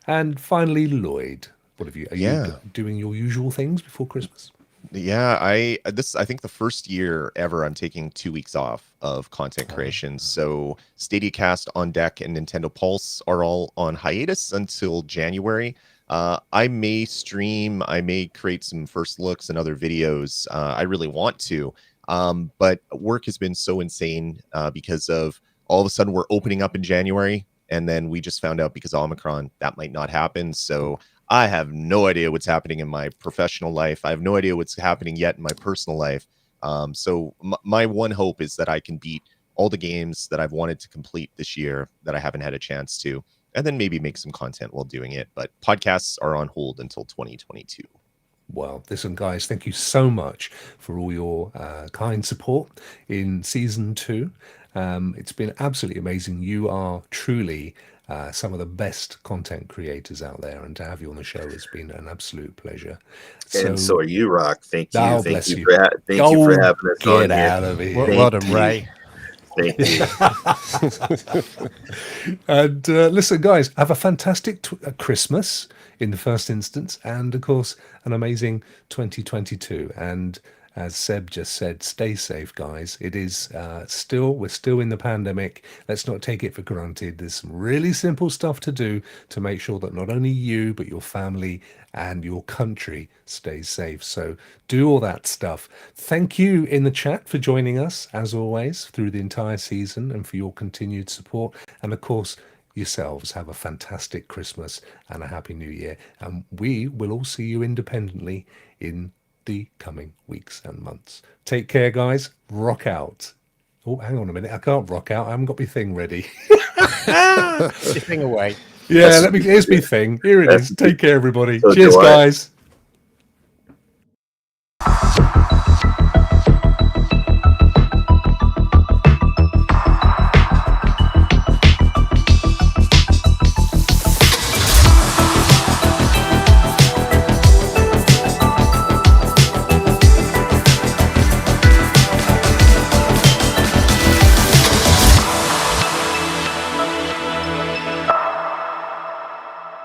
And finally, Lloyd, What have you? Are Yeah. you doing your usual things before Christmas? Yeah, I think the first year ever I'm taking 2 weeks off of content creation. So Stadia Cast on deck and Nintendo Pulse are all on hiatus until January. I may stream, I may create some first looks and other videos. I really want to, but work has been so insane because of all of a sudden we're opening up in January, and then we just found out because of Omicron that might not happen. So I have no idea what's happening in my professional life. I have no idea what's happening yet in my personal life. So my one hope is that I can beat all the games that I've wanted to complete this year that I haven't had a chance to, and then maybe make some content while doing it. But podcasts are on hold until 2022. Well, listen, guys, thank you so much for all your kind support in season 2. It's been absolutely amazing. You are truly some of the best content creators out there, and to have you on the show has been an absolute pleasure. And so are you, Rokk. Thank you. Oh, Thank bless you you. thank you for having us on Get here. out of here. Well done, Ray. Thank you. And listen, guys, have a fantastic Christmas in the first instance, and of course, an amazing 2022. And as Seb just said, stay safe, guys. It is we're still in the pandemic. Let's not take it for granted. There's some really simple stuff to do to make sure that not only you, but your family and your country stays safe. So do all that stuff. Thank you in the chat for joining us, as always, through the entire season, and for your continued support. And of course, yourselves have a fantastic Christmas and a happy new year. And we will all see you independently in the coming weeks and months. Take care, guys. Rock out. Oh, hang on a minute. I can't rock out. I haven't got my thing ready. Your thing away. Yeah, here's my thing. Here it is. Take care, everybody. So Cheers, do I. guys.